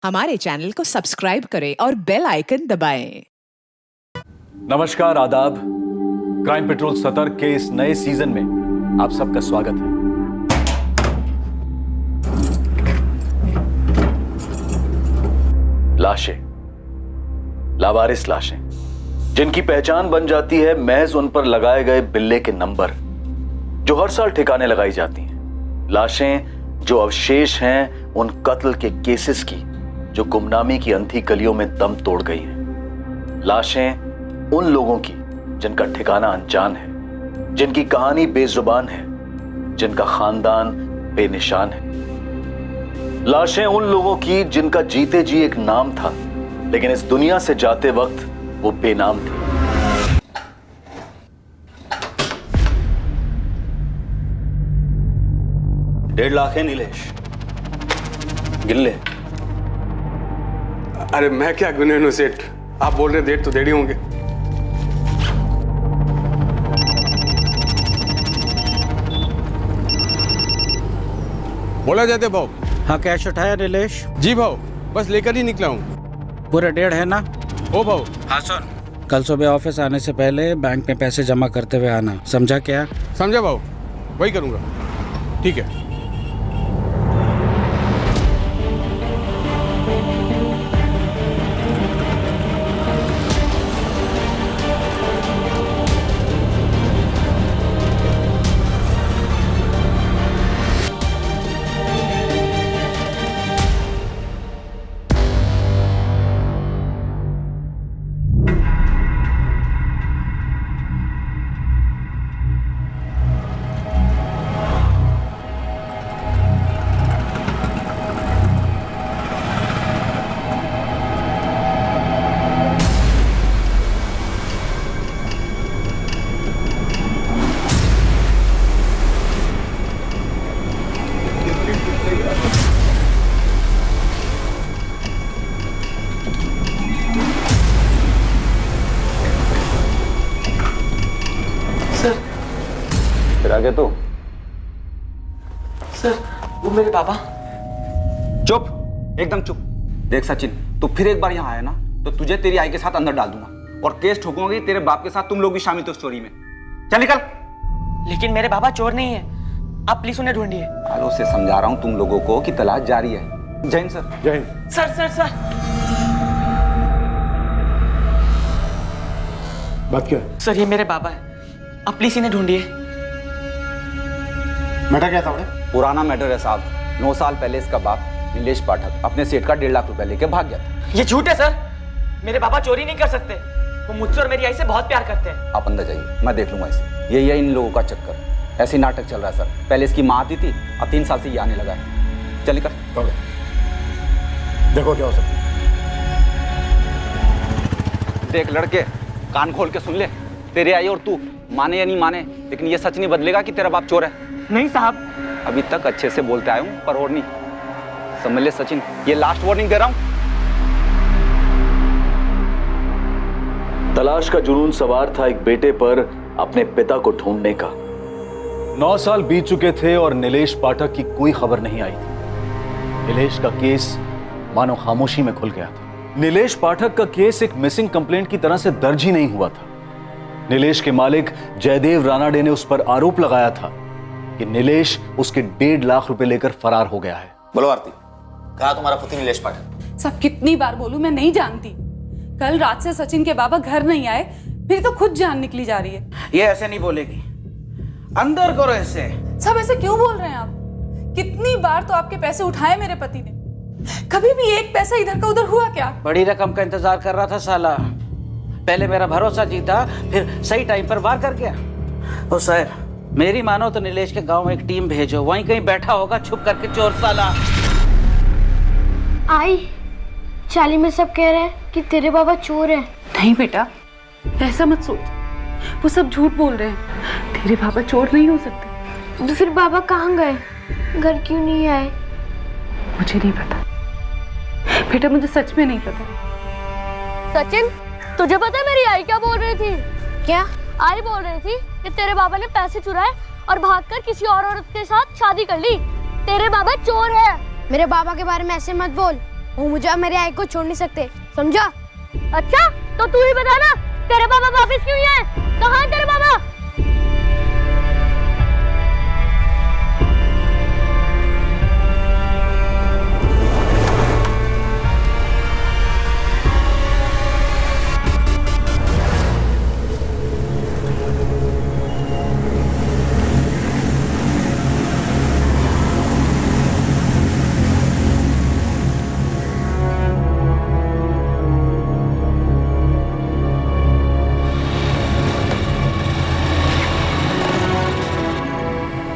हमारे चैनल को सब्सक्राइब करें और बेल आइकन दबाएं। नमस्कार, आदाब। क्राइम पेट्रोल सतर्क के इस नए सीजन में आप सबका स्वागत है। लाशें, लावारिस लाशें, जिनकी पहचान बन जाती है महज उन पर लगाए गए बिल्ले के नंबर, जो हर साल ठिकाने लगाई जाती हैं। लाशें जो अवशेष हैं उन कत्ल के केसेस की जो गुमनामी की अंधी गलियों में दम तोड़ गई हैं। लाशें उन लोगों की जिनका ठिकाना अनजान है, जिनकी कहानी बेजुबान है, जिनका खानदान बेनिशान है। लाशें उन लोगों की जिनका जीते जी एक नाम था, लेकिन इस दुनिया से जाते वक्त वो बेनाम थे। $1.5 लाख है नीलेश, गिन ले। अरे मैं क्या गिने सेठ, आप बोल रहे 1.5 तो 1.5 ही होंगे। बोला जाते भाव। हाँ, कैश उठाया नीलेश? जी भाव, बस लेकर ही निकला हूँ। पूरे 1.5 है ना? ओ भाव। हाँ सुन, कल सुबह ऑफिस आने से पहले बैंक में पैसे जमा करते हुए आना, समझा क्या? समझा भाव, वही करूँगा। ठीक है। फिर आगे तो सर, वो मेरे पापा। चुप, एकदम चुप। देख सचिन, तू फिर एक बार यहाँ आया ना तो तुझे तेरी आई के साथ अंदर डाल दूंगा और केस ठोकूंगी तेरे बाप के साथ। तुम लोग भी शामिल हो स्टोरी में। चल निकल। लेकिन मेरे पापा चोर नहीं है, आप प्लीज उन्हें ढूंढिए। आलो से समझा रहा हूँ तुम लोगों को कि तलाश जारी है। जय हिंद सर। जय हिंद। सर सर सर, बात क्या? सर ये मेरे पापा है, आप प्लीज इन्हें ढूंढिए। मैटर क्या था बड़े? पुराना मैटर है साहब। 9 साल पहले इसका बाप नीलेश पाठक अपने सेठ का 1.5 लाख रुपए लेके भाग गया था। ये झूठ है सर, मेरे पापा चोरी नहीं कर सकते। वो मुझसे और मेरी आई से बहुत प्यार करते हैं। आप अंदर जाइए, मैं देख लूंगा इसे। यही है इन लोगों का चक्कर। ऐसे नाटक चल रहा है सर। पहले इसकी माँ आती थी, अब 3 साल से ये आने लगा है। चल निकल। देखो क्या हो सकता है। देख लड़के, कान खोल के सुन ले। तेरे आई और तू माने या नहीं माने, लेकिन ये सच नहीं बदलेगा कि तेरा बाप चोर है। नहीं साहब, अभी तक अच्छे से बोलते आया हूँ, पर और नहीं। समझ ले सचिन, ये लास्ट वार्निंग दे रहा हूँ। तलाश का जुनून सवार था एक बेटे पर अपने पिता को ढूंढने का। 9 साल बीत चुके थे और नीलेश पाठक की कोई खबर नहीं आई थी। नीलेश का केस मानो खामोशी में खुल गया था। नीलेश पाठक का केस एक मिसिंग कंप्लेंट की तरह से दर्ज ही नहीं हुआ था। नीलेश के मालिक जयदेव रानाडे ने उस पर आरोप लगाया था कि नीलेश उसके 1.5 लाख रुपए लेकर फरार हो गया है। बोलो आरती, कहा तुम्हारा पति नीलेश पाठक? सब कितनी बार बोलूं, मैं नहीं जानती। कल रात से सचिन के बाबा घर नहीं आए, मेरी तो खुद जान निकली जा रही है। ये ऐसे नहीं बोलेगी, अंदर करो ऐसे। सब ऐसे क्यों बोल रहे हैं आप? कितनी बार तो आपके पैसे उठाए मेरे पति ने, कभी भी एक पैसा इधर का उधर हुआ क्या? बड़ी रकम का इंतजार कर रहा था साला। पहले मेरा भरोसा जीता, फिर सही टाइम पर वार कर गया। ओ साहब, मेरी मानो तो नीलेश के गांव में एक टीम भेजो, वहीं कहीं बैठा होगा छुप करके चोर साला। आई, चाली में सब कह रहे हैं कि तेरे बाबा चोर है। नहीं बेटा, ऐसा मत सोच, वो सब झूठ बोल रहे हैं। तेरे बाबा चोर नहीं हो सकते। तो फिर बाबा कहाँ गए? घर क्यों नहीं आए? मुझे नहीं पता बेटा, मुझे सच में नहीं पता। सचिन, तुझे पता है मेरी आई क्या बोल रही थी? क्या? आई बोल रही थी कि तेरे बाबा ने पैसे चुराए और भागकर किसी और औरत के साथ शादी कर ली। तेरे बाबा चोर है। मेरे बाबा के बारे में ऐसे मत बोल, वो मुझे और मेरी आई को छोड़ नहीं सकते, समझा? अच्छा, तो तू ही बता ना, तेरे पापा वापस क्यों नहीं आए? कहाँ है तेरे पापा?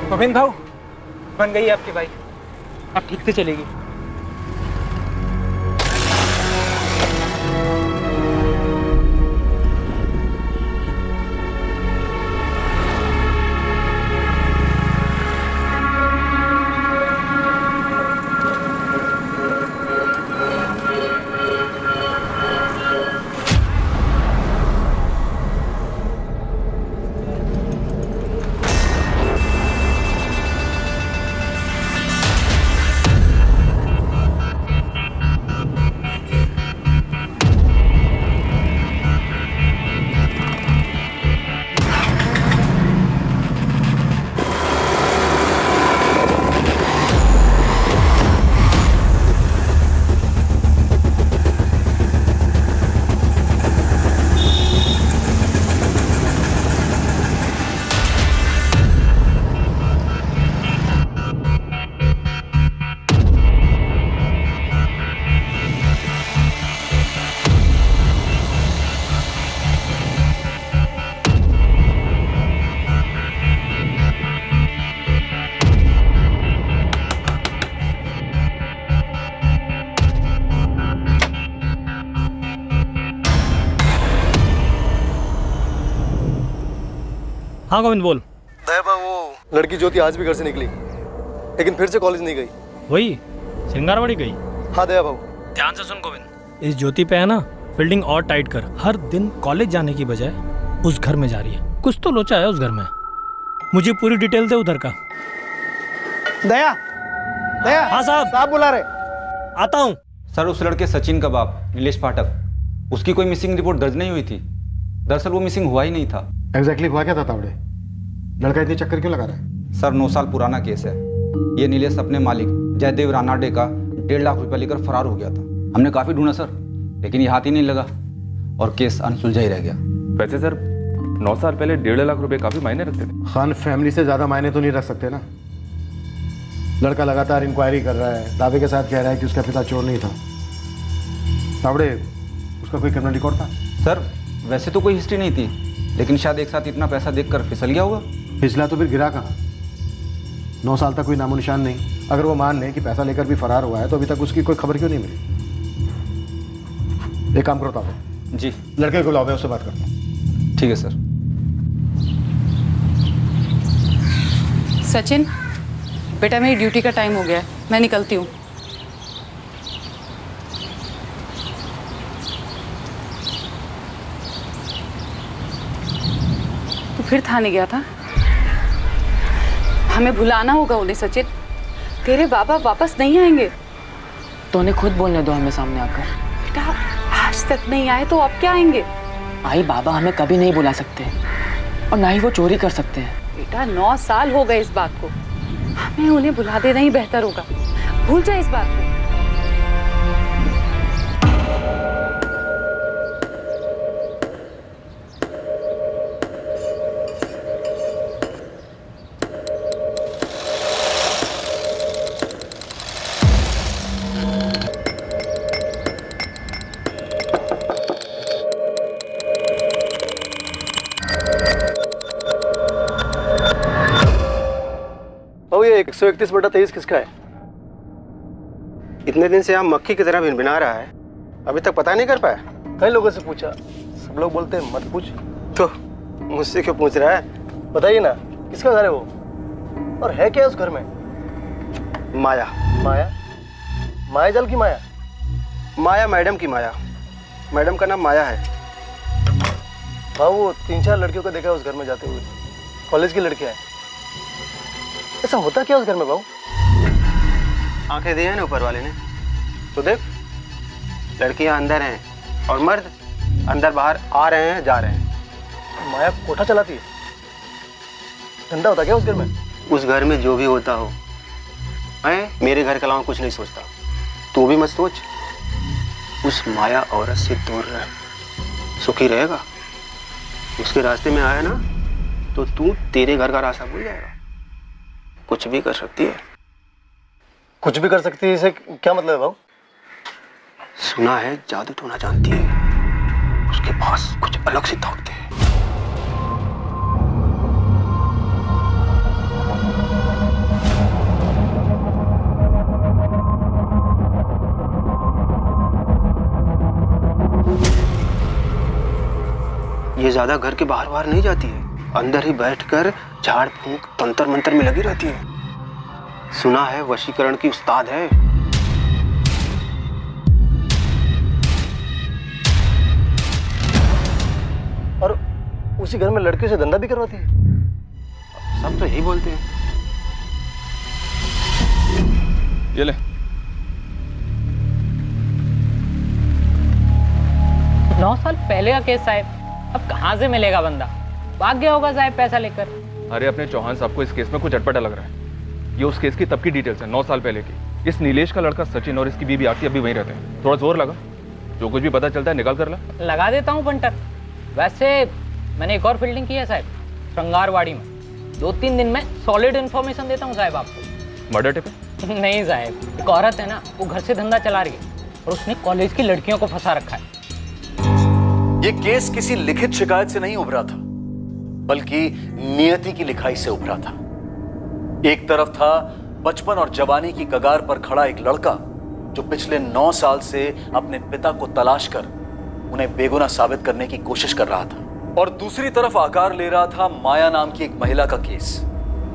गोविंद भाऊ, बन गई है आपकी बाइक, अब ठीक से चलेगी। हाँ गोविंद बोल। दया वो लड़की ज्योति आज भी घर से निकली, लेकिन फिर से कॉलेज नहीं गई। वही श्रृंगारवाड़ी गई। हाँ दया भाऊ। ध्यान से सुन गोविंद, इस ज्योति पे है ना फील्डिंग और टाइट कर। हर दिन कॉलेज जाने की बजाय उस घर में जा रही है, कुछ तो लोचा है उस घर में। मुझे पूरी डिटेल दे उधर का। दया, दया। हाँ साहब बुला रहे। आता हूँ। सर, उस लड़के सचिन का बाप नीलेश पाठक, उसकी कोई मिसिंग रिपोर्ट दर्ज नहीं हुई थी। दरअसल वो मिसिंग हुआ ही नहीं था। एग्जैक्टली हुआ क्या था तावड़े? लड़का इतनी चक्कर क्यों लगा रहा है? सर, 9 साल पुराना केस है। ये नीलेश अपने मालिक जयदेव रानाडे का 1.5 लाख रुपया लेकर फरार हो गया था। हमने काफी ढूंढा सर, लेकिन ये हाथ ही नहीं लगा और केस अनसुलझा ही रह गया। वैसे सर 9 साल पहले 1.5 लाख रुपए काफी मायने रखते थे। खान फैमिली से ज्यादा मायने तो नहीं रख सकते ना। लड़का लगातार इंक्वायरी कर रहा है, दावे के साथ कह रहा है कि उसका पिता चोर नहीं था। तावड़े, उसका कोई क्रिमिनल रिकॉर्ड था? सर, वैसे तो कोई हिस्ट्री नहीं थी, लेकिन शायद एक साथ इतना पैसा देखकर फिसल गया होगा। फिसला तो फिर गिरा कहाँ? 9 साल तक कोई नामो निशान नहीं। अगर वो मान ले कि पैसा लेकर भी फरार हुआ है तो अभी तक उसकी कोई खबर क्यों नहीं मिली? एक काम करो तावड़े। जी। लड़के को लाओ, मैं उससे बात करता हूँ। ठीक है सर। सचिन, बेटा मेरी ड्यूटी का टाइम हो गया है, मैं निकलती हूँ। तू फिर थाने गया था? हमें भुलाना होगा उन्हें सचिन। तेरे बाबा वापस नहीं आएंगे। तो उन्हें खुद बोलने दो हमें सामने आकर। बेटा आज तक नहीं आए तो अब क्या आएंगे? आई, बाबा हमें कभी नहीं बुला सकते और ना ही वो चोरी कर सकते हैं। बेटा 9 साल हो गए इस बात को, हमें उन्हें बुला देना ही बेहतर होगा। भूल जा इस बात को। ये 131/23 किसका है? इतने दिन से आप मक्खी की तरह भिनभिना रहा है, अभी तक पता नहीं कर पाया? कई लोगों से पूछा, सब लोग बोलते हैं मत पूछ। तो मुझसे क्यों पूछ रहा है? बताइए ना, किसका घर है वो और है क्या उस घर में? माया। माया? माया जल की माया? माया मैडम की माया। मैडम का नाम माया है। भाव वो 3-4 लड़कियों को देखा है उस घर में जाते हुए, कॉलेज की लड़कियां हैं। ऐसा होता क्या उस घर में भाऊ? आंखें दी है ना ऊपर वाले ने, तो देख लड़कियां अंदर हैं और मर्द अंदर बाहर आ रहे हैं, जा रहे हैं। माया कोठा चलाती है, धंधा होता क्या उस घर में? उस घर में जो भी होता हो, मैं मेरे घर के अलावा कुछ नहीं सोचता। तू भी मत सोच। उस माया औरत से दूर रह, सुखी रहेगा। उसके रास्ते में आया ना तो तू तेरे घर का रास्ता भूल जाएगा। कुछ भी कर सकती है। कुछ भी कर सकती है, इसे क्या मतलब है भाऊ? सुना है जादू टोना जानती है, उसके पास कुछ अलग सी ताकतें हैं। ये ज्यादा घर के बाहर बाहर नहीं जाती है, अंदर ही बैठकर झाड़ फूंक तंत्र मंत्र में लगी रहती है। सुना है वशीकरण की उस्ताद है। और उसी घर में लड़के से धंधा भी करवाती है। सब तो यही बोलते हैं। ये ले। 9 साल पहले का केस साहब, अब कहाँ से मिलेगा बंदा? भाग गया होगा साहब पैसा लेकर। अरे अपने चौहान साहब को इस केस में कुछ अटपटा लग रहा है। ये उस केस की तब की डिटेल्स है, 9 साल पहले की। इस नीलेश का लड़का सचिन और इसकी बीवी आरती अभी वहीं रहते हैं। थोड़ा जोर लगा, जो कुछ भी पता चलता है निकाल कर ला। लगा देता हूँ पंटर। वैसे मैंने एक और फील्डिंग की है साहब, श्रृंगारवाड़ी में। 2-3 दिन में सॉलिड इन्फॉर्मेशन देता हूँ साहब आपको। Murder tip? नहीं साहब, एक औरत है ना, वो घर से धंधा चला रही है और उसने कॉलेज की लड़कियों को फंसा रखा है। ये केस किसी लिखित शिकायत से नहीं उभरा था, बल्कि नियति की लिखाई से उभरा था। एक तरफ था बचपन और जवानी की कगार पर खड़ा एक लड़का जो पिछले 9 साल से अपने पिता को तलाश कर उन्हें बेगुनाह साबित करने की कोशिश कर रहा था, और दूसरी तरफ आकार ले रहा था माया नाम की एक महिला का केस,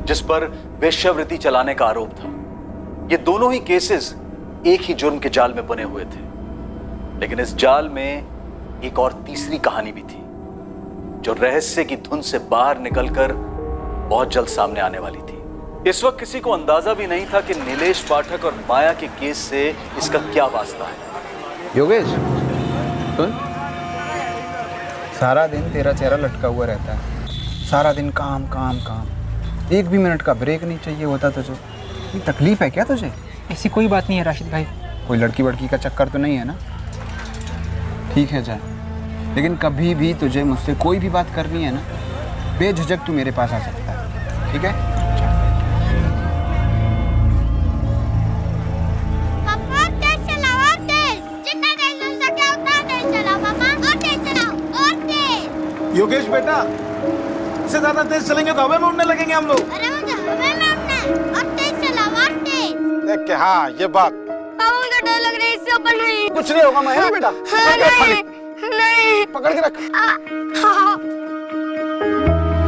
जिस पर वेश्यावृत्ति चलाने का आरोप था। ये दोनों ही केसेस एक ही जुर्म के जाल में बने हुए थे, लेकिन इस जाल में एक और तीसरी कहानी भी थी, जो रहस्य की धुन से बाहर निकलकर बहुत जल्द सामने आने वाली थी। इस वक्त किसी को अंदाजा भी नहीं था कि नीलेश पाठक और माया के केस से इसका क्या वास्ता है। योगेश सुन, सारा दिन तेरा चेहरा लटका हुआ रहता है, सारा दिन काम काम काम, एक भी मिनट का ब्रेक नहीं चाहिए होता तुझे। ये तकलीफ है क्या तुझे? ऐसी कोई बात नहीं है राशिद भाई। कोई लड़की वड़की का चक्कर तो नहीं है ना? ठीक है जा, लेकिन कभी भी तुझे मुझसे कोई भी बात करनी है ना, बेझिझक तू मेरे पास आ सकता है, ठीक है? पापा तेज चलाओ, और तेज। जितना तेज हो सके उतना तेज चलाओ पापा, और तेज चलाओ, और तेज। योगेश बेटा, इससे ज्यादा तेज चलेंगे तो हवा में उड़ने लगेंगे हम लोग। अरे मुझे हवा में उड़ना है, और तेज चलाओ, और तेज। देख के, हाँ ये बात। पापा मुझे डर लग रहा है, इससे ऊपर नहीं। कुछ नहीं होगा माया बेटा। हाँ, नहीं नहीं, पकड़ के रख। हाँ।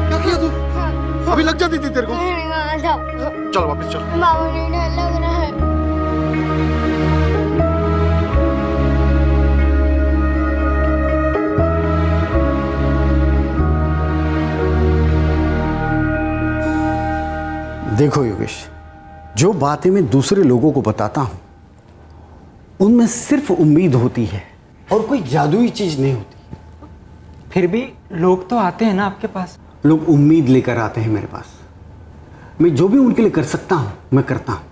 क्या किया तू? अभी लग जाती थी तेरे को। चल वापस चल। बाबा नहीं, डर लग रहा है। देखो योगेश, जो बातें मैं दूसरे लोगों को बताता हूं उनमें सिर्फ उम्मीद होती है और कोई जादुई चीज नहीं होती। फिर भी लोग तो आते हैं ना आपके पास। लोग उम्मीद लेकर आते हैं मेरे पास। मैं जो भी उनके लिए कर सकता हूं मैं करता हूं,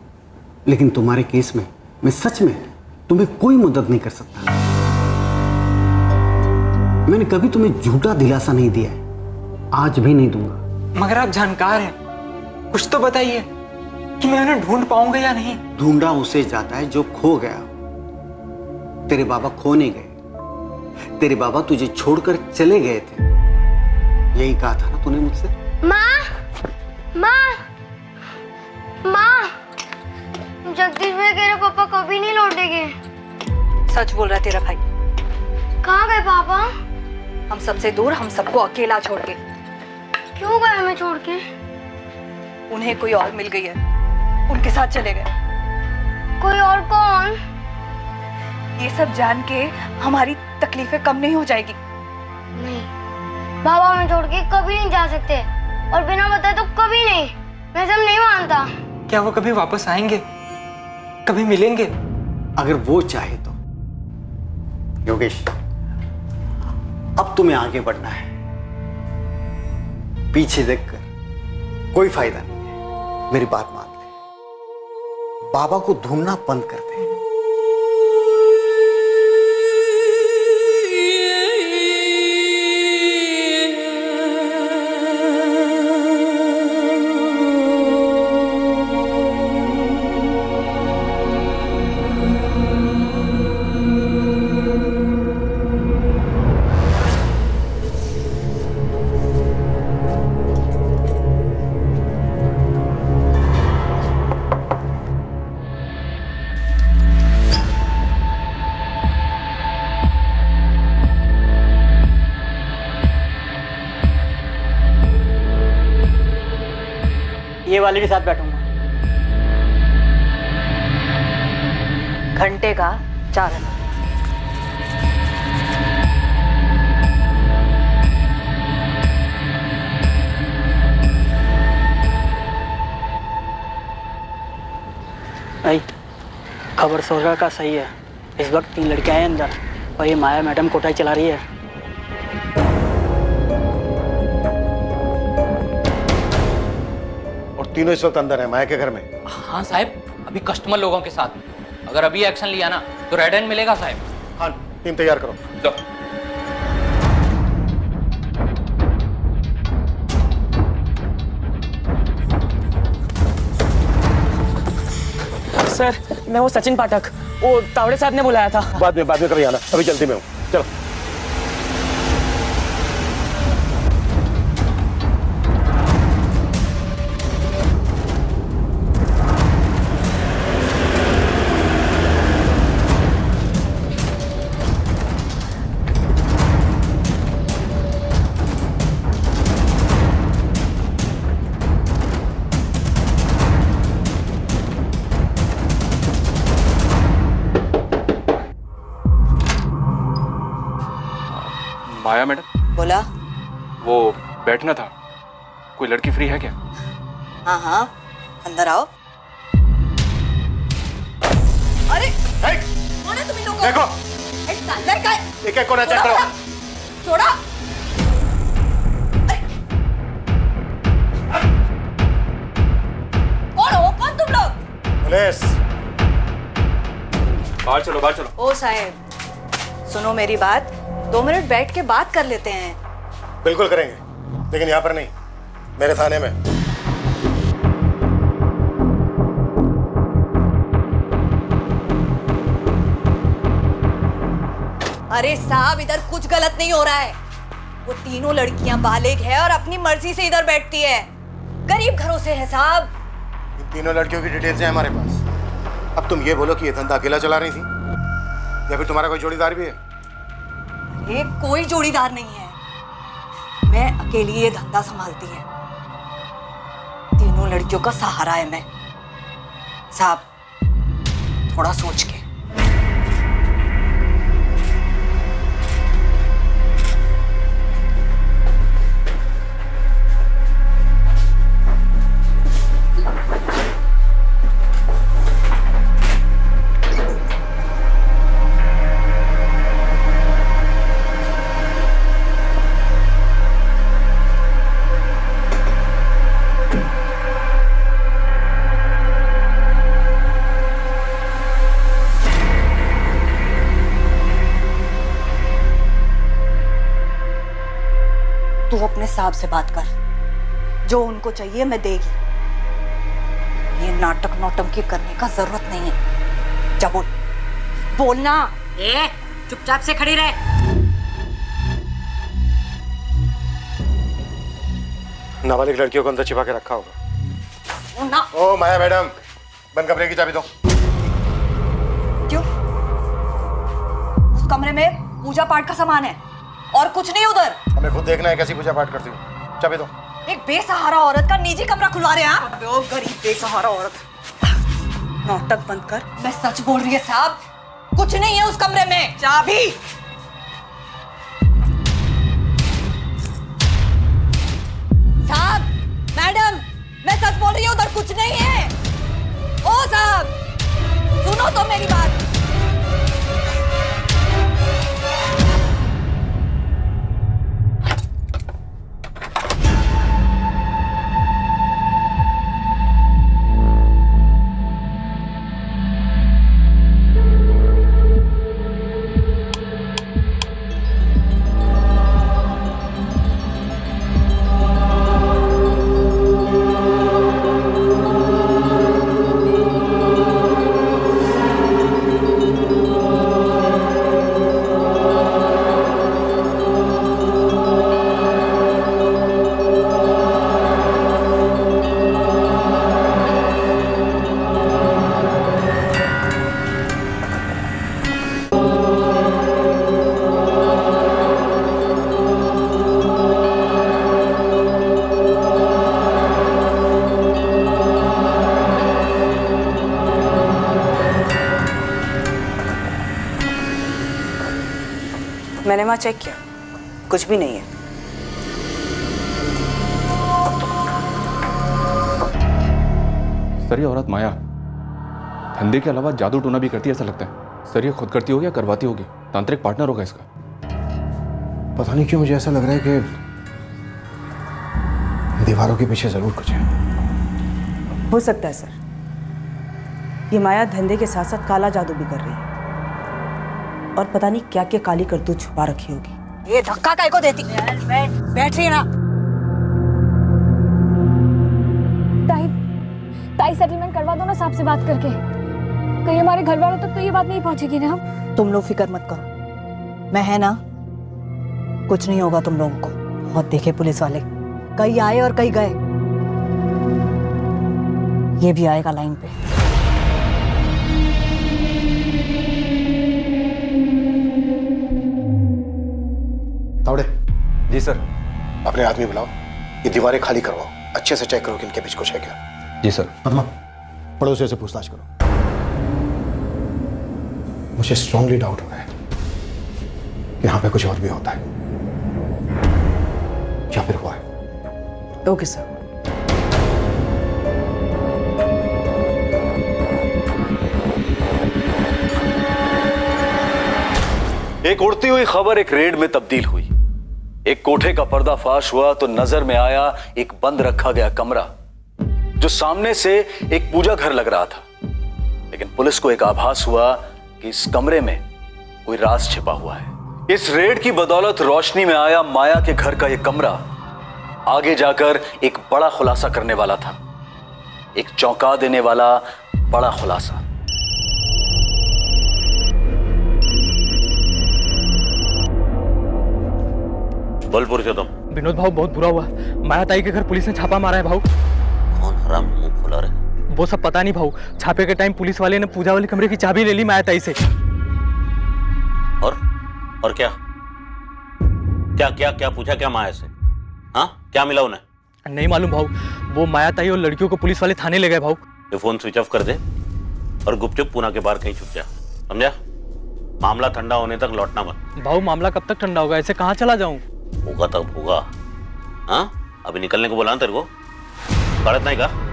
लेकिन तुम्हारे केस में मैं सच में तुम्हें कोई मदद नहीं कर सकता। मैंने कभी तुम्हें झूठा दिलासा नहीं दिया है, आज भी नहीं दूंगा। मगर आप जानकार हैं, कुछ तो बताइए कि मैं उन्हें ढूंढ पाऊंगा या नहीं। ढूंढा उसे जाता है जो खो गया। तेरे बाबा खो नहीं गए, तेरे बाबा तुझे छोड़कर चले गए थे। यही कहा था ना तूने मुझसे। माँ, माँ, माँ, जगदीश भाई कह रहे पापा कभी नहीं लौटेंगे। सच बोल रहा है तेरा भाई। कहाँ गए पापा? हम सबसे दूर, हम सबको अकेला छोड़ के। क्यों गए हमें छोड़ के? उन्हें कोई और मिल गई है, उनके साथ चले गए। कोई और कौन? ये सब जान के हमारी तकलीफें कम नहीं हो जाएगी। नहीं, बाबा हमें छोड़ के कभी नहीं जा सकते, और बिना बताए तो कभी नहीं। मैं सब नहीं मानता। क्या वो कभी वापस आएंगे, कभी मिलेंगे? अगर वो चाहे तो योगेश, अब तुम्हें आगे बढ़ना है। पीछे देखकर कोई फायदा नहीं है। मेरी बात मान ले, बाबा को ढूंढना बंद कर दे। ये वाले के साथ बैठूंगा। घंटे का 4,000। भाई खबर सोचा का सही है। इस वक्त 3 लड़कियां हैं अंदर और ये माया मैडम कोटाई चला रही है। तीनों इस वक्त अंदर है माया के घर में। हाँ साहब, अभी कस्टमर लोगों के साथ। अगर अभी एक्शन लिया ना तो रेड हैंड मिलेगा साहब। हाँ, टीम तैयार करो। सर, मैं वो सचिन पाठक, वो तावड़े साहब ने बुलाया था। बाद में कभी आना, अभी जल्दी में हूँ। चलो। माया मैडम, बोला। वो बैठना था, कोई लड़की फ्री है क्या? हाँ हाँ, अंदर आओ। अरे कौन है तुम इन लोगों? देखो अंदर का एक कौन है, चेक करो। छोड़ा। कौन हो? कौन तुम लोग? पुलिस। बाहर चलो, बाहर चलो। ओ साहब, सुनो मेरी बात। 2 मिनट बैठ के बात कर लेते हैं। बिल्कुल करेंगे, लेकिन यहाँ पर नहीं, मेरे थाने में। अरे साहब, इधर कुछ गलत नहीं हो रहा है। वो तीनों लड़कियां बालिग है और अपनी मर्जी से इधर बैठती है। गरीब घरों से है साहब। इन तीनों लड़कियों की डिटेल्स हैं हमारे पास। अब तुम ये बोलो कि ये धंधा अकेला चला रही थी या फिर तुम्हारा कोई जोड़ीदार भी है? ये कोई जोड़ीदार नहीं है, मैं अकेली ये धंधा संभालती है। तीनों लड़कियों का सहारा है मैं। साहब, थोड़ा सोच के। तू अपने साहब से बात कर, जो उनको चाहिए मैं देगी। ये नाटक नौटंकी करने का जरूरत नहीं है। जा बोल, बोलना। चुपचाप से खड़ी रहे। नाबालिग लड़कियों को अंदर छिपा के रखा होगा। ना। ओ माया मैडम, बंद कमरे की चाबी दो। क्यों? उस कमरे में पूजा पाठ का सामान है और कुछ नहीं उधर। हमें खुद देखना है कैसी पूजा पाठ करती हूँ। चाबी दो। एक बेसहारा औरत का निजी कमरा खुलवा रहे हैं आप। ओ गरीब बेसहारा औरत। नाटक बंद कर। मैं सच बोल रही है साहब, कुछ नहीं है उस कमरे में। चाबी। साहब, मैडम, मैं सच बोल रही हूँ, उधर कुछ नहीं है। ओ साहब, सुनो तो मेरी बात। मैंने वहाँ चेक किया, कुछ भी नहीं है। सर ये औरत माया धंधे के अलावा जादू टोना भी करती है ऐसा लगता है। सर ये खुद करती होगी या करवाती होगी? तांत्रिक पार्टनर होगा इसका। पता नहीं क्यों मुझे ऐसा लग रहा है कि दीवारों के पीछे जरूर कुछ है। हो सकता है सर, ये माया धंधे के साथ साथ काला जादू भी कर रही है और पता नहीं क्या क्या काली करतूत छुपा रखी होगी। ये धक्का काय को देती? बैठ रही है ना। ताई सेटलमेंट करवा दो ना साहब से बात करके, कहीं हमारे घर वालों तक तो ये बात नहीं पहुंचेगी ना। तुम लोग फिक्र मत करो, मैं है ना, कुछ नहीं होगा तुम लोगों को। बहुत देखे पुलिस वाले, कहीं आए और कहीं गए। ये भी आएगा लाइन पे। तावड़े। जी सर। अपने आदमी बुलाओ, ये दीवारें खाली करवाओ, अच्छे से चेक करो कि इनके बीच कुछ है क्या। जी सर। पद्मा, पड़ोसियों से पूछताछ करो। मुझे स्ट्रांगली डाउट हो रहा है कि यहाँ पे कुछ और भी होता है या फिर हुआ है। Okay sir. एक उड़ती हुई खबर एक रेड में तब्दील हुई। एक कोठे का पर्दाफाश हुआ तो नजर में आया एक बंद रखा गया कमरा जो सामने से एक पूजा घर लग रहा था। लेकिन पुलिस को एक आभास हुआ कि इस कमरे में कोई राज छिपा हुआ है। इस रेड की बदौलत रोशनी में आया माया के घर का यह कमरा आगे जाकर एक बड़ा खुलासा करने वाला था, एक चौंका देने वाला बड़ा खुलासा। बोल पुरुषोत्तम। विनोद भाऊ बहुत बुरा हुआ, माया ताई के घर पुलिस ने छापा मारा है भाऊ। कौन हराम मुंह खोला रहे? वो सब पता नहीं भाऊ, छापे के टाइम पुलिस वाले ने पूजा वाले कमरे की चाबी ले ली माया ताई से। और क्या क्या क्या क्या पूछा क्या माया से? हाँ क्या मिला उन्हें? नहीं मालूम भाऊ, वो माया ताई और लड़कियों को पुलिस वाले थाने ले गए भाऊ। ये फोन स्विच ऑफ कर दे और गुपचुप पुणे के बाहर कहीं छुप जा, समझा? मामला ठंडा होने तक लौटना मत। भाऊ मामला कब तक ठंडा होगा, ऐसे कहाँ चला जाऊं? होगा तब होगा। हाँ अभी निकलने को बोला ना तेरे को, गलत नहीं कहा?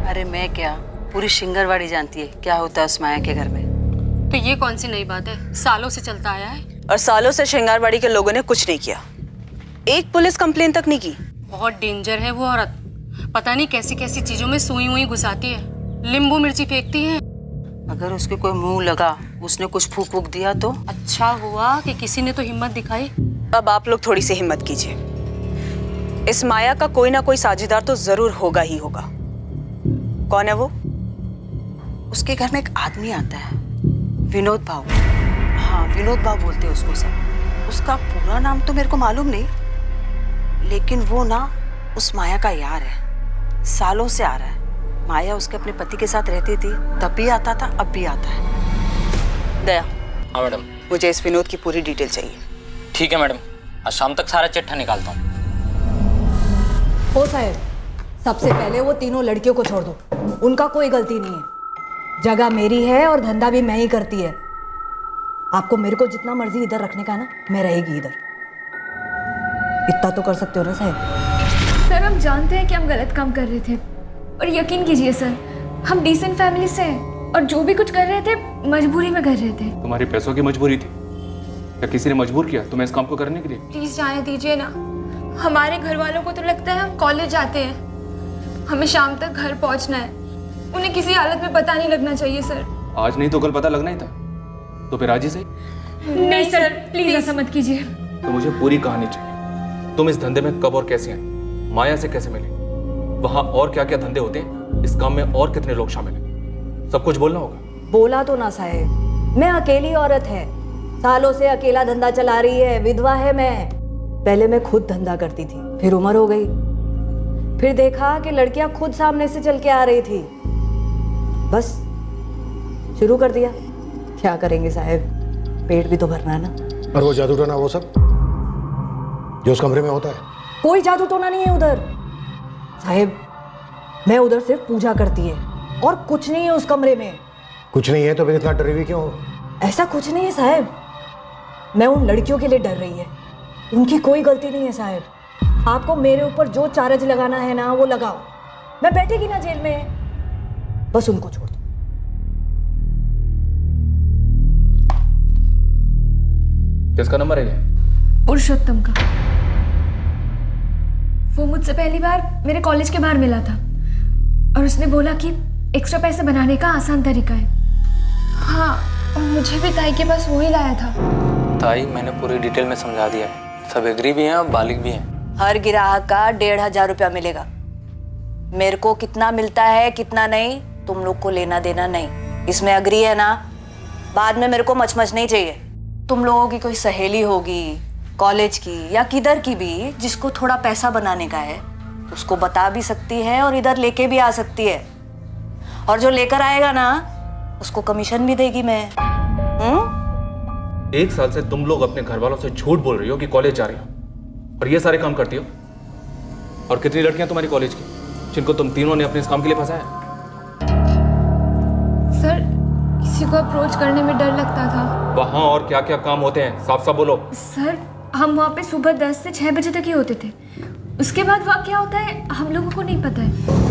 अरे मैं क्या, पूरी शिंगरवाड़ी जानती है क्या होता है उस माया के घर में। तो ये कौन सी नई बात है, सालों से चलता आया है। और सालों से शिंगारवाड़ी के लोगों ने कुछ नहीं किया, एक पुलिस कंप्लेन तक नहीं की। बहुत डेंजर है वो औरत, पता नहीं कैसी कैसी चीजों में सुई हुई घुसाती है, नींबू मिर्ची फेंकती है। अगर उसके कोई मुंह लगा, उसने कुछ फूक फूक दिया तो? अच्छा हुआ कि किसी ने तो हिम्मत दिखाई। अब आप लोग थोड़ी सी हिम्मत कीजिए, इस माया का कोई ना कोई साझेदार तो जरूर होगा ही होगा। कौन है वो? उसके घर में एक आदमी आता है, विनोद भाऊ। हाँ विनोद भाऊ बोलते हैं उसको सब। उसका पूरा नाम तो मेरे को मालूम नहीं, लेकिन वो ना उस माया का यार है, सालों से आ रहा है। माया उसके अपने पति के साथ रहती थी, तब भी आता था, अब भी आता है। दया। हाँ मैडम। मुझे इस विनोद की पूरी डिटेल चाहिए। ठीक है मैडम, आज शाम तक सारा चिट्ठा निकालता हूँ। हो साहब, सबसे पहले वो तीनों लड़कियों को छोड़ दो, उनका कोई गलती नहीं है। जगह मेरी है और धंधा भी मैं ही करती है। आपको मेरे को जितना मर्जी इधर रखने का ना, मैं रहेगी इधर। इतना तो कर सकते हो ना साहब? सर हम जानते हैं कि हम गलत काम कर रहे थे, और यकीन कीजिए सर, हम डिसेंट फैमिली से हैं और जो भी कुछ कर रहे थे मजबूरी में कर रहे थे। तुम्हारी पैसों की मजबूरी थी या किसी ने मजबूर किया तुम्हें इस काम को करने के लिए? प्लीज जाने दीजिए ना, हमारे घर वालों को तो लगता है हम कॉलेज जाते हैं, हमें शाम तक घर पहुंचना है, उन्हें किसी हालत में पता नहीं लगना चाहिए सर। आज नहीं तो कल पता लगना ही था, तो फिर आज ही सही। नहीं सर प्लीज ऐसा मत कीजिए। तो मुझे पूरी कहानी चाहिए। तुम इस धंधे में कब और कैसे आई, माया से कैसे मिले, वहां और क्या क्या धंधे होते हैं, इस काम में और कितने लोग शामिल हैं, सब कुछ बोलना होगा। बोला तो ना साहब, मैं अकेली औरत है, सालों से अकेला धंधा चला रही है, विधवा है मैं। पहले मैं खुद धंधा करती थी, फिर उम्र हो गई, फिर देखा कि लड़कियां खुद सामने से चल के आ रही थी, बस शुरू कर दिया। क्या करेंगे साहब, पेट भी तो भरना है ना। और वो जादू टोना वो सब जो उस कमरे में होता है? कोई जादू टोना नहीं है उधर साहेब। मैं उधर सिर्फ पूजा करती है और कुछ नहीं है उस कमरे में। कुछ नहीं है तो फिर इतना डरी हुई क्यों हो? ऐसा कुछ नहीं है साहब। मैं उन लड़कियों के लिए डर रही है, उनकी कोई गलती नहीं है साहब। आपको मेरे ऊपर जो चार्ज लगाना है ना वो लगाओ, मैं बैठेगी ना जेल में, बस उनको छोड़ दो। किसका नंबर है ये? पुरुषोत्तम का। वो मुझसे पहली बार मेरे कॉलेज के बाहर मिला था और उसने बोला कि एक्स्ट्रा पैसे बनाने का आसान तरीका है। हाँ, और मुझे भी ताई के पास वही लाया था। ताई, मैंने पूरी डिटेल में समझा दिया है, सब एग्री भी हैं और बालिग भी हैं। हर ग्राहक का 1500 रुपया मिलेगा। मेरे को कितना मिलता है कितना नहीं तुम लोग को लेना देना नहीं। इसमें अग्री है ना? बाद में मेरे को मचमच नहीं चाहिए। तुम लोगों की कोई सहेली होगी कॉलेज की या किधर की भी जिसको थोड़ा पैसा बनाने का है, उसको बता भी सकती है और इधर लेके भी आ सकती है। और जो लेकर आएगा ना उसको कमीशन भी देगी मैं। 1 साल से तुम लोग अपने घर वालों से झूठ बोल रही हो कि कॉलेज जा रही हो और ये सारे काम करती हो। और कितनी लड़कियां तुम्हारी कॉलेज की जिनको तुम तीनों ने अपने इस काम के लिए फंसाया? सर, किसी को अप्रोच करने में डर लगता था। वहां और क्या क्या काम होते हैं, साफ साफ बोलो। सर, हम वहाँ पे सुबह 10 से 6 बजे तक ही होते थे। उसके बाद वहाँ क्या होता है हम लोगों को नहीं पता है।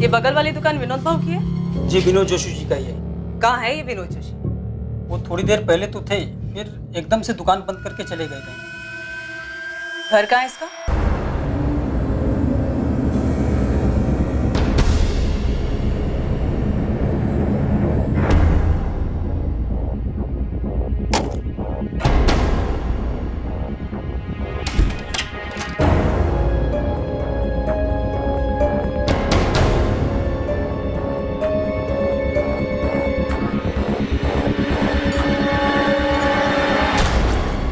ये बगल वाली दुकान विनोद भाऊ की है? जी, विनोद जोशी जी का ही है। कहाँ है ये विनोद जोशी? वो थोड़ी देर पहले तो थे, फिर एकदम से दुकान बंद करके चले गए कहीं। घर कहाँ है इसका?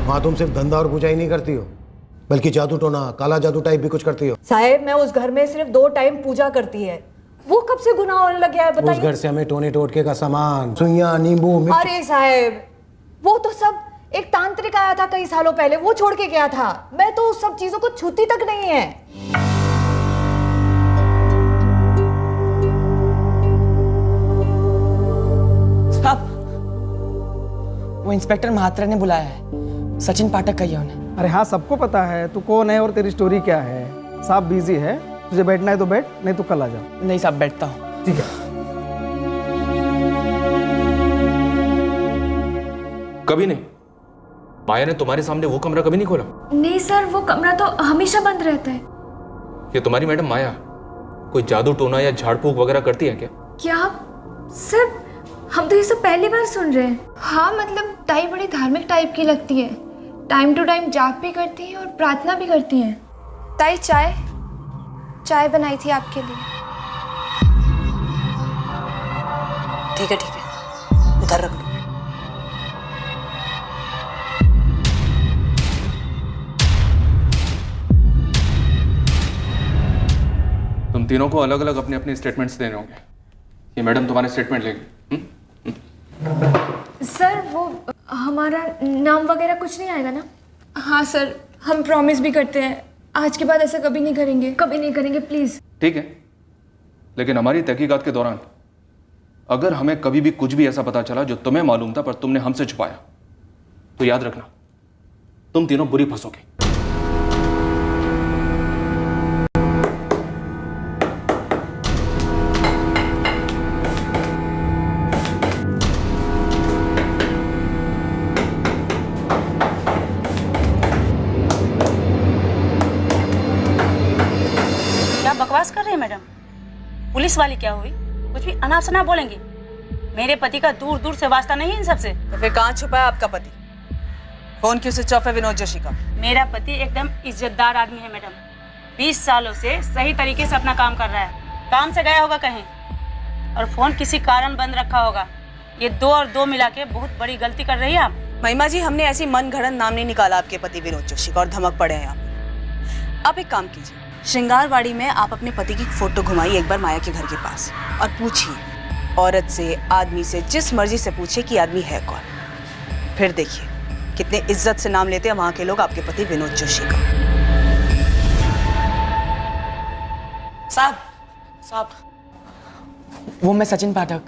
वहाँ तुम सिर्फ धंधा और पूजा ही नहीं करती हो, बल्कि जादू टोना, काला जादू टाइप भी कुछ करती हो। साहेब, मैं उस घर में सिर्फ 2 टाइम पूजा करती है। वो कब से गुनाह होने लग गया है बताइए? उस घर से हमें टोने टोटके का सामान, सुइयां, नींबू, मिर्च। अरे साहेब, वो तो सब एक तांत्रिक आया था कई सालों पहले, वो छोड़ के गया था। मैं तो उस सब चीजों को छूती तक नहीं है। साहब, वो इंस्पेक्टर महात्रा ने बुलाया है, सचिन पाठक कही उन्हें। अरे हाँ, सबको पता है तू कौन है और तेरी स्टोरी क्या है। साहब बिजी है, तुझे बैठना है तो बैठ, नहीं तो कल आ जा। नहीं साहब, बैठता हूँ। ठीक है। कभी नहीं। माया ने तुम्हारे सामने वो कमरा कभी नहीं खोला? नहीं सर, वो कमरा तो हमेशा बंद रहता है। ये तुम्हारी मैडम माया कोई जादू टोना या झाड़ फूक वगैरह करती है क्या? क्या सर, हम तो ये सब पहली बार सुन रहे हैं। हाँ, मतलब ताई बड़ी धार्मिक टाइप की लगती है। टाइम टू टाइम जाप भी करती है और प्रार्थना भी करती हैं। ताई, चाय बनाई थी आपके लिए। ठीक है, उधर रख लो। तुम तीनों को अलग अलग अपने अपने स्टेटमेंट्स देने होंगे। ये मैडम तुम्हारे स्टेटमेंट लेगी। सर, वो हमारा नाम वगैरह कुछ नहीं आएगा ना? हाँ सर, हम प्रॉमिस भी करते हैं आज के बाद ऐसा कभी नहीं करेंगे प्लीज। ठीक है, लेकिन हमारी तहकीकात के दौरान अगर हमें कभी भी कुछ भी ऐसा पता चला जो तुम्हें मालूम था पर तुमने हमसे छुपाया, तो याद रखना तुम तीनों बुरी फंसोगे। बकवास कर रहे हैं मैडम? पुलिस वाली क्या हुई? कुछ भी अनाप शनाप बोलेंगी? मेरे पति का दूर दूर से वास्ता नहीं है इन सबसे। तो फिर कहाँ छुपा है आपका पति? फोन क्यों स्विच ऑफ है विनोद जोशी का? मेरा पति एकदम इज्जतदार आदमी है मैडम। 20 सालों से सही तरीके से अपना काम कर रहा है। काम से गया होगा कहीं और फोन किसी कारण बंद रखा होगा। ये 2 और 2 मिला के बहुत बड़ी गलती कर रही है आप। महिमा जी, हमने ऐसी मन घड़न नाम नहीं निकाला आपके पति विनोद जोशी का और धमक पड़े हैं आप। एक काम कीजिए, श्रृंगारवाड़ी में आप अपने पति की फोटो घुमाइए एक बार माया के घर के पास और पूछिए औरत से, आदमी से, जिस मर्जी से पूछिए कि आदमी है कौन। फिर देखिए कितने इज्जत से नाम लेते हैं वहां के लोग आपके पति विनोद जोशी का। साहब वो मैं सचिन पाठक,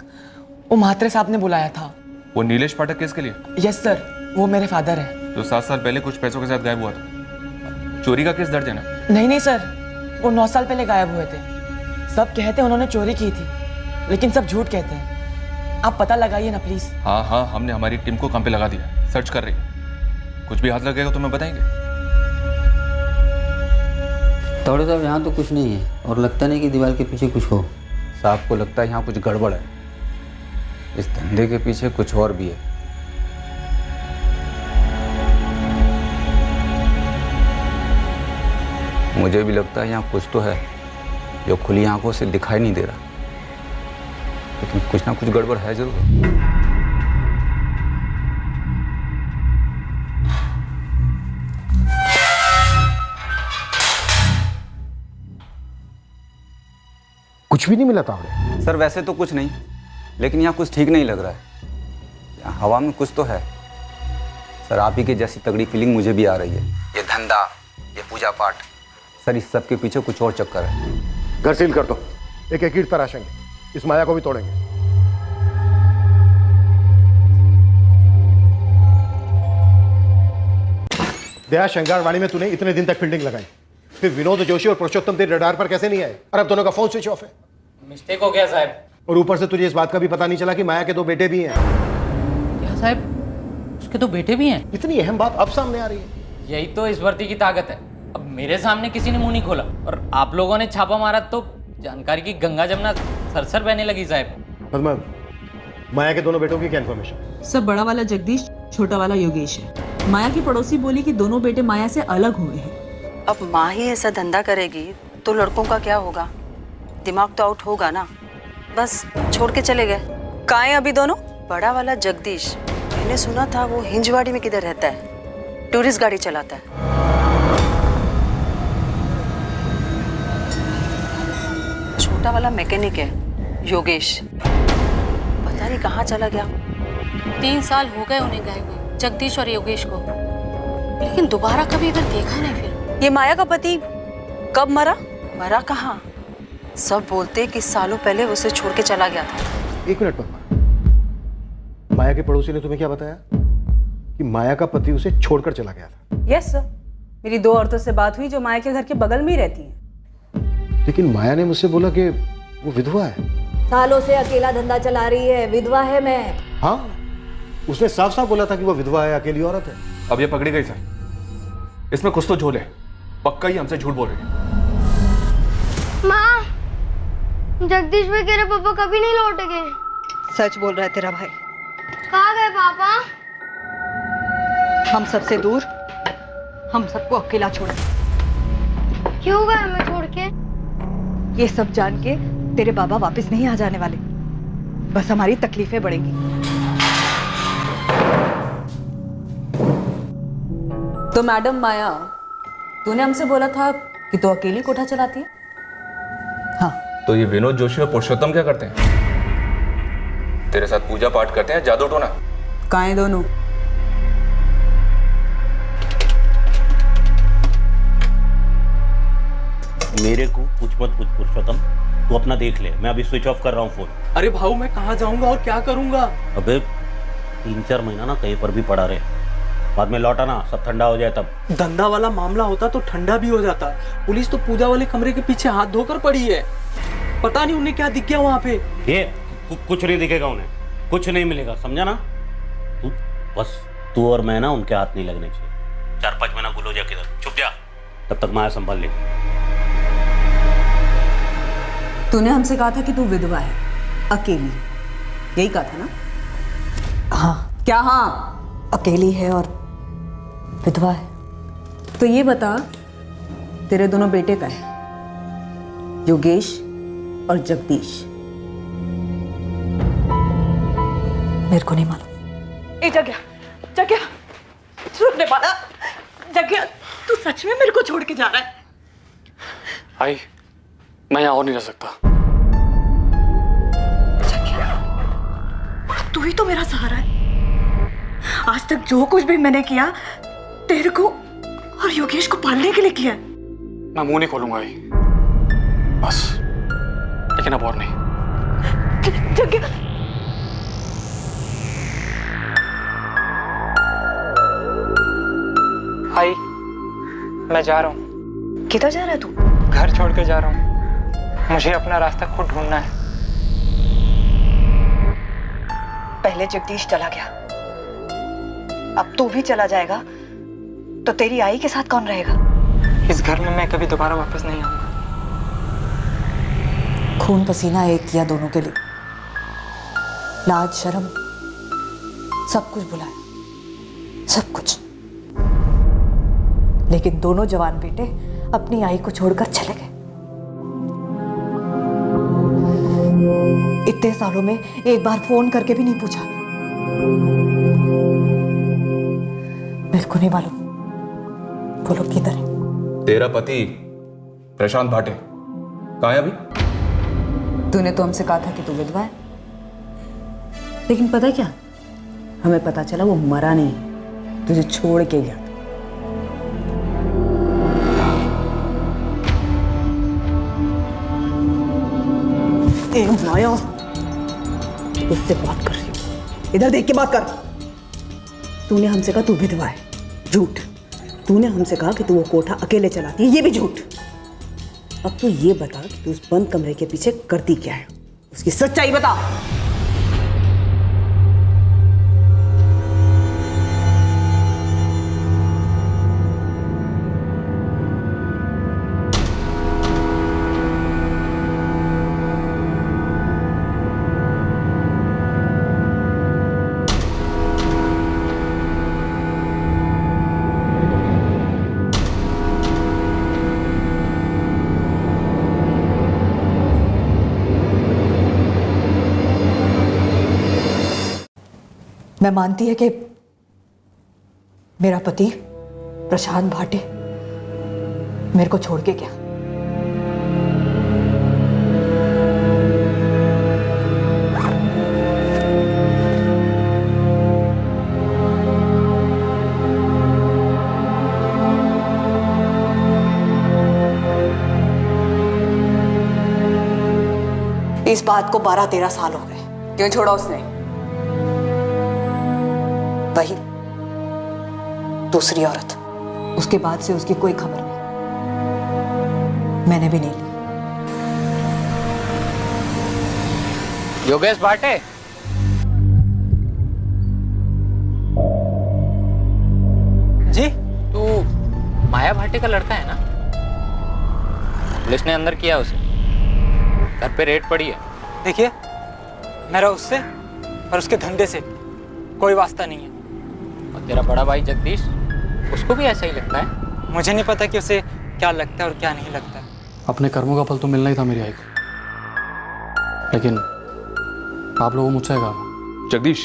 वो म्हात्रे साहब ने बुलाया था। वो नीलेश पाठक केस के लिए? यस सर, वो मेरे फादर है। जो 7 साल पहले कुछ पैसों के साथ गायब हुआ था। चोरी का केस दर्ज है ना? नहीं सर, वो 9 साल पहले गायब हुए थे। सब कहते हैं उन्होंने चोरी की थी, लेकिन सब झूठ कहते हैं। आप पता लगाइए ना प्लीज। हाँ, हमने हमारी टीम को काम पे लगा दिया, सर्च कर रही है। कुछ भी हाथ लगेगा तो मैं बताएंगे। तौड़े साहब यहाँ तो कुछ नहीं है और लगता नहीं कि दीवार के पीछे कुछ हो। साहब को लगता है यहाँ कुछ गड़बड़ है। इस धंधे के पीछे कुछ और भी है। मुझे भी लगता है यहाँ कुछ तो है जो खुली आंखों से दिखाई नहीं दे रहा, लेकिन कुछ ना कुछ गड़बड़ है जरूर। कुछ भी नहीं मिला तावड़े? सर वैसे तो कुछ नहीं, लेकिन यहाँ कुछ ठीक नहीं लग रहा है। यहाँ हवा में कुछ तो है। सर आप ही के जैसी तगड़ी फीलिंग मुझे भी आ रही है। ये धंधा, ये पूजा पाठ, सर इस सब के पीछे कुछ और चक्कर है। घर सील कर दो, एक एक ईंट तराशेंगे, इस माया को भी तोड़ेंगे। दया, श्रृंगारवाड़ी में तूने इतने दिन तक फील्डिंग लगाई, फिर विनोद जोशी और पुरुषोत्तम तेरे रडार पर कैसे नहीं आए? और अब दोनों का फोन स्विच ऑफ है। मिस्टेक हो गया साहब। और ऊपर से तुझे इस बात का भी पता नहीं चला कि माया के 2 बेटे भी हैं। क्या साहब, उसके 2 बेटे भी हैं? इतनी अहम बात अब सामने आ रही है। यही तो इस भर्ती की ताकत है। अब मेरे सामने किसी ने मुंह नहीं खोला और आप लोगों ने छापा मारा तो जानकारी की गंगा जमुना सरसर बहने लगी साहब। पद्मा, माया के दोनों बेटों की क्या इन्फॉर्मेशन? सब बड़ा वाला जगदीश, छोटा वाला योगेश है। माया की पड़ोसी बोली कि दोनों बेटे माया से अलग हुए हैं। अब माँ ही ऐसा धंधा करेगी तो लड़कों का क्या होगा? दिमाग तो आउट होगा ना। बस छोड़ के चले गए। कहाँ हैं अभी दोनों? बड़ा वाला जगदीश, मैंने सुना था वो हिंजवाड़ी में किधर रहता है, टूरिस्ट गाड़ी चलाता है। छोटा वाला मैकेनिक है योगेश, पता नहीं कहाँ चला गया। 3 साल हो गए उन्हें गए हुए, जगदीश और योगेश को, लेकिन दोबारा कभी इधर देखा नहीं। फिर ये माया का पति कब मरा? मरा कहाँ? सब बोलते कि सालों पहले उसे छोड़ के चला गया था। 1 मिनट पद्मा, माया के पड़ोसी ने तुम्हें क्या बताया कि माया का पति उसे छोड़कर चला गया था? यस सर, मेरी 2 औरतों से बात हुई जो माया के घर के बगल में ही रहती हैं। लेकिन माया ने मुझसे बोला कि वो विधवा है। सालों से अकेला धंधा चला रही है, विधवा है मैं। हाँ, उसने साफ साफ बोला था कि वो विधवा है, अकेली औरत है। अब ये पकड़ी गई सर, इसमें कुछ तो झोल है। पक्का ही हमसे झूठ बोल रही है। माँ, जगदीश भाई कह रहे पापा कभी नहीं लौटेंगे। सच बोल रहा है तेरा भाई। कहाँ गए पापा? हम सबसे दूर, हम सबको अकेला छोड़। क्यों गए हमें छोड़ के? ये सब जान के तेरे बाबा वापस नहीं आ जाने वाले, बस हमारी तकलीफें बढ़ेंगी। तो मैडम माया, तूने हमसे बोला था कि तू अकेली कोठा चलाती है। हाँ, तो ये विनोद जोशी और पुरुषोत्तम क्या करते हैं? तेरे साथ पूजा पाठ करते हैं, जादू टोना? कहाँ हैं दोनों? मेरे को कुछ मत पूछ पुरुषोत्तम, तू अपना देख ले। मैं अभी स्विच ऑफ कर रहा हूँ फोन। अरे भाऊ, मैं कहाँ जाऊंगा और क्या करूंगा? अबे 3-4 महीना ना कहीं पर भी पड़ा रहे, बाद में लौटा ना, सब ठंडा हो जाए तब। धंधा वाला मामला होता तो ठंडा भी हो जाता। पुलिस तो पूजा वाले कमरे के पीछे हाथ धोकर पड़ी है। पता नहीं उन्हें क्या दिख गया वहाँ पे। ये कुछ नहीं दिखेगा उन्हें, कुछ नहीं मिलेगा, समझा ना? तू और मैं ना उनके हाथ नहीं लगने चाहिए। 4-5 महीना गुलो जा किधर, छुप जा, तब तक माया संभाल लेगी। तूने हमसे कहा था कि तू विधवा है, अकेली, यही कहा था ना? हाँ। क्या हाँ? अकेली है और विधवा है। तो ये बता, तेरे दोनों बेटे का है, योगेश और जगदीश? मेरे को नहीं मालूम। जगह रुकने वाला। जगह, तू सच में मेरे को छोड़ के जा रहा है? आई, मैं यहाँ और नहीं रह सकता। तू ही तो मेरा सहारा है। आज तक जो कुछ भी मैंने किया तेरे को और योगेश को पालने के लिए किया है। मैं मुंह नहीं खोलूंगा आई, बस, लेकिन अब और नहीं। आई, मैं जा रहा हूँ। किधर जा रहा है तू? घर छोड़ के जा रहा हूँ। मुझे अपना रास्ता खुद ढूंढना है। पहले जगदीश चला गया, अब तू भी चला जाएगा तो तेरी आई के साथ कौन रहेगा? इस घर में मैं कभी दोबारा वापस नहीं आऊंगा। खून पसीना एक किया दोनों के लिए, लाज शर्म सब कुछ भुलाया, सब कुछ। लेकिन दोनों जवान बेटे अपनी आई को छोड़कर चले गए। इतने सालों में एक बार फोन करके भी नहीं पूछा। मेरे को नहीं मालूम वो लोग किधर है। तेरा पति प्रशांत भाटे कहाँ है अभी? तूने तो हमसे कहा था कि तू विधवा है, लेकिन पता है क्या, हमें पता चला वो मरा नहीं, तुझे छोड़ के गया। माया, उससे बात कर रही हूँ, इधर देख के बात कर। तूने हमसे कहा तू विधवा है, झूठ। तूने हमसे कहा कि तू वो कोठा अकेले चलाती है, ये भी झूठ। अब तू ये बता कि तू उस बंद कमरे के पीछे करती क्या है, उसकी सच्चाई बता। मैं मानती है कि मेरा पति प्रशांत भाटे मेरे को छोड़ के गया, इस बात को 12-13 साल हो गए। क्यों छोड़ा उसने? वही दूसरी औरत। उसके बाद से उसकी कोई खबर नहीं, मैंने भी नहीं ली। योगेश भाटे, जी? तू माया भाटे का लड़का है ना? पुलिस ने अंदर किया उसे, घर पे रेड पड़ी है। देखिए, मेरा उससे और उसके धंधे से कोई वास्ता नहीं है। और तेरा बड़ा भाई जगदीश, उसको भी ऐसा ही लगता है? मुझे नहीं पता कि उसे क्या लगता है और क्या नहीं लगता है। अपने कर्मों का फल तो मिलना ही था मेरी आई को, लेकिन आप लोगों मुझसे कहा। जगदीश,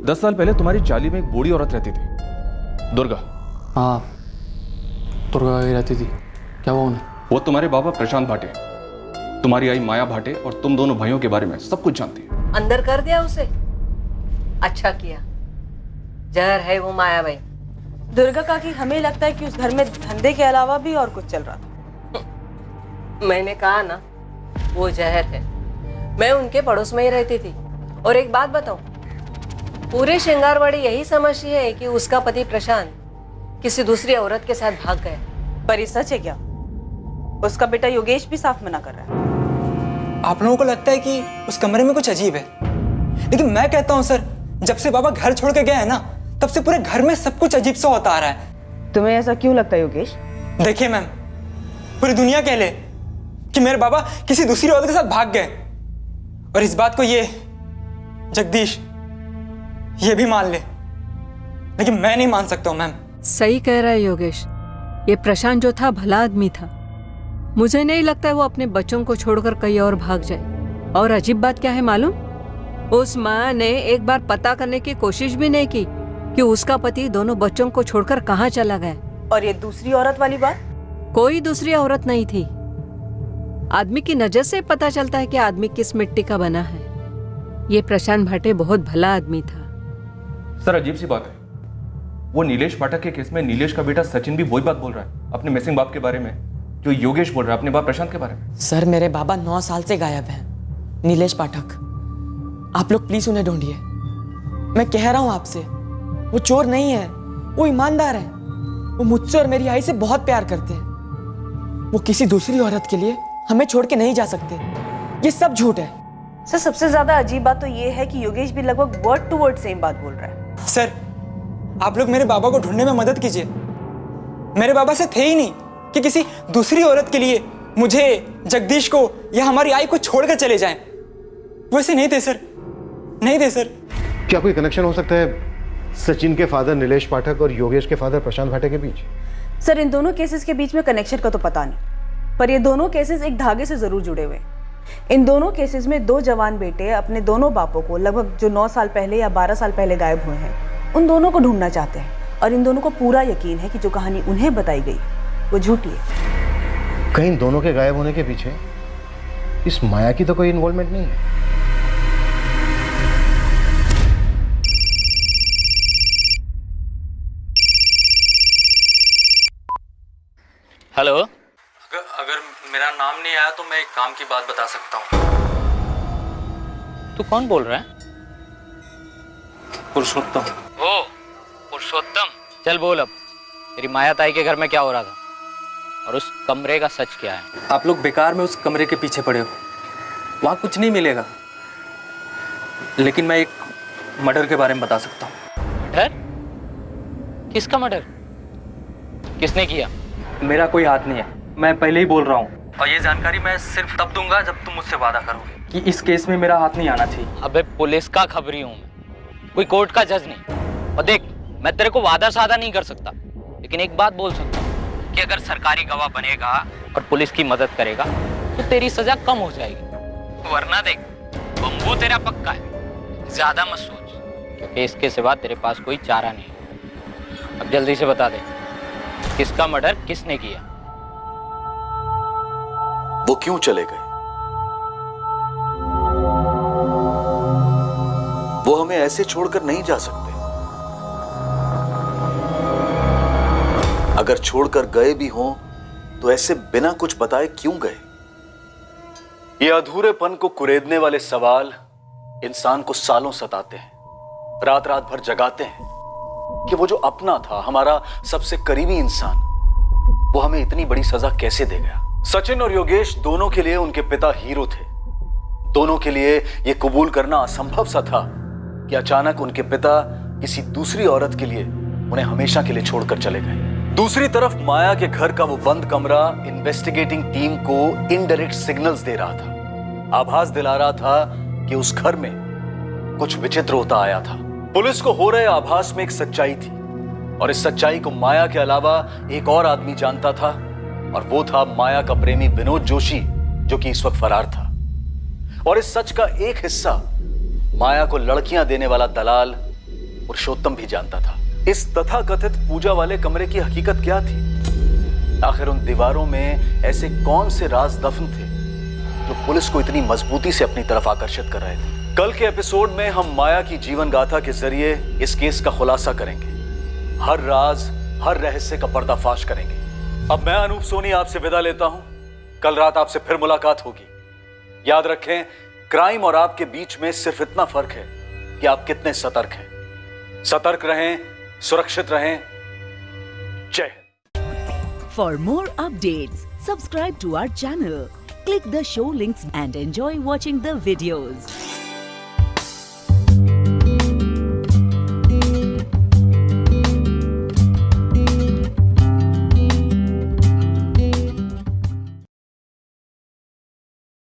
10 साल पहले तुम्हारी चाली में एक बूढ़ी औरत रहती थी, दुर्गा। हाँ, दुर्गा ही रहती थी। क्या हुआ उन्हें? वो तुम्हारे बाबा प्रशांत भाटे, तुम्हारी आई माया भाटे और तुम दोनों भाइयों के बारे में सब कुछ जानती है। अंदर कर दिया उसे? अच्छा किया, जहर है वो माया भाई। दुर्गा का कि हमें लगता है कि उस घर में धंधे के अलावा भी और कुछ चल रहा था। मैंने कहा ना, वो जहर है। मैं उनके पड़ोस में ही रहती थी। और एक बात बताऊं, पूरे श्रृंगारवाड़ी यही समझती है कि उसका पति प्रशांत किसी दूसरी औरत के साथ भाग गया। पर ये सच है क्या? उसका बेटा योगेश भी साफ मना कर रहा है। आप लोगों को लगता है कि उस कमरे में कुछ अजीब है, लेकिन मैं कहता हूँ सर, जब से बाबा घर छोड़ के गए हैं ना, तब से पूरे घर में सब कुछ अजीब सा होता आ रहा है। तुम्हें ऐसा क्यों लगता है योगेश? देखिए मैम, पूरी दुनिया कह ले कि मेरे बाबा किसी दूसरी औरत के साथ भाग गए, और इस बात को ये जगदीश ये भी मान ले, लेकिन मैं नहीं मान सकता हूँ मैम। सही कह रहा है योगेश, ये प्रशांत जो था भला आदमी था। मुझे नहीं लगता है वो अपने बच्चों को छोड़कर कहीं और भाग जाए। और अजीब बात क्या है मालूम? उस माँ ने एक बार पता करने की कोशिश भी नहीं की कि उसका पति दोनों बच्चों को छोड़कर कहाँ चला गया। और ये दूसरी औरत वाली बात? कोई दूसरी औरत नहीं थी। आदमी की नजर से पता चलता है कि आदमी किस मिट्टी का बना है। ये प्रशांत भाटे बहुत भला आदमी था। सर अजीब सी बात है, वो नीलेश पाठक के केस में नीलेश का बेटा सचिन भी वही बात बोल रहा है अपने मिसिंग बाप के बारे में जो योगेश बोल रहा है अपने बाप प्रशांत के बारे में। सर मेरे बाबा 9 साल से गायब हैं। नीलेश पाठक, आप लोग प्लीज उन्हें ढूंढिए। मैं कह रहा हूं आपसे, वो चोर नहीं है, वो ईमानदार है। वो मुझसे और मेरी आई से बहुत प्यार करते हैं। वो किसी दूसरी औरत के लिए हमें छोड़ के नहीं जा सकते। ये सब झूठ है। सर सबसे ज्यादा अजीब बात तो ये है कि योगेश भी लगभग वर्ड टू वर्ड सेम बात बोल रहा है। सर आप लोग मेरे बाबा को ढूंढने में मदद कीजिए। मेरे बाबा से थे ही नहीं कि किसी दूसरी औरत के लिए मुझे, जगदीश को या हमारी आई को छोड़कर चले जाएं। वैसे नहीं थे सर, नहीं थे सर। क्या कोई कनेक्शन हो सकता है सचिन के फादर नीलेश पाठक और योगेश के फादर प्रशांत भाटे के बीच? सर इन दोनों केसेस के बीच में कनेक्शन का तो पता नहीं, पर ये दोनों केसेस एक धागे से जरूर जुड़े हुए हैं। इन दोनों केसेस में 2 जवान बेटे अपने दोनों बापों को लगभग जो 9 साल पहले या 12 साल पहले गायब हुए हैं, उन दोनों को ढूंढना चाहते हैं। और इन दोनों को पूरा यकीन है कि जो कहानी उन्हें बताई गई वो झूठी है। कहीं दोनों के गायब होने के पीछे इस माया की तो कोई इन्वॉल्वमेंट नहीं है? हेलो। अगर मेरा नाम नहीं आया तो मैं एक काम की बात बता सकता हूँ। तू कौन बोल रहा है? पुरुषोत्तम। ओ पुरुषोत्तम, चल बोल अब, तेरी माया ताई के घर में क्या हो रहा था और उस कमरे का सच क्या है? आप लोग बेकार में उस कमरे के पीछे पड़े हो, वहाँ कुछ नहीं मिलेगा। लेकिन मैं एक मर्डर के बारे में बता सकता हूँ। मर्डर? किसका मर्डर? किसने किया? मेरा कोई हाथ नहीं है, मैं पहले ही बोल रहा हूँ। और ये जानकारी मैं सिर्फ तब दूंगा जब तुम मुझसे वादा करोगे कि इस केस में मेरा हाथ नहीं आना चाहिए। अबे पुलिस का खबरी हूँ मैं, कोई कोर्ट का जज नहीं। और देख, मैं तेरे को वादा सादा नहीं कर सकता, लेकिन एक बात बोल सकता हूँ कि अगर सरकारी गवाह बनेगा और पुलिस की मदद करेगा तो तेरी सजा कम हो जाएगी। वरना देख, बम्बू तेरा पक्का है, ज्यादा मत सोच, क्योंकि इसके सिवा तेरे पास कोई चारा नहीं है। अब जल्दी से बता दे, किसका मर्डर किसने किया? वो क्यों चले गए? वो हमें ऐसे छोड़कर नहीं जा सकते। अगर छोड़कर गए भी हों तो ऐसे बिना कुछ बताए क्यों गए? ये अधूरेपन को कुरेदने वाले सवाल इंसान को सालों सताते हैं, रात रात भर जगाते हैं कि वो जो अपना था, हमारा सबसे करीबी इंसान, वो हमें इतनी बड़ी सजा कैसे दे गया? सचिन और योगेश दोनों के लिए उनके पिता हीरो थे। दोनों के लिए यह कबूल करना असंभव सा था कि अचानक उनके पिता किसी दूसरी औरत के लिए उन्हें हमेशा के लिए छोड़कर चले गए। दूसरी तरफ माया के घर का वो बंद कमरा इन्वेस्टिगेटिंग टीम को इनडायरेक्ट सिग्नल्स दे रहा था, आभास दिला रहा था कि उस घर में कुछ विचित्र होता आया था। पुलिस को हो रहे आभास में एक सच्चाई थी, और इस सच्चाई को माया के अलावा एक और आदमी जानता था, और वो था माया का प्रेमी विनोद जोशी, जो कि इस वक्त फरार था। और इस सच का एक हिस्सा माया को लड़कियां देने वाला दलाल पुरुषोत्तम भी जानता था। इस तथाकथित पूजा वाले कमरे की हकीकत क्या थी? आखिर उन दीवारों में ऐसे कौन से राज दफन थे जो पुलिस को इतनी मजबूती से अपनी तरफ आकर्षित कर रहे थे? कल के एपिसोड में हम माया की जीवन गाथा के जरिए इस केस का खुलासा करेंगे, हर राज, हर रहस्य का पर्दाफाश करेंगे। अब मैं अनूप सोनी आपसे विदा लेता हूं। कल रात आपसे फिर मुलाकात होगी। याद रखें, क्राइम और आपके बीच में सिर्फ इतना फर्क है कि आप कितने सतर्क हैं। सतर्क रहें, सुरक्षित रहें। जय Hind. For more updates, subscribe to our channel, click the show links and enjoy watching the videos.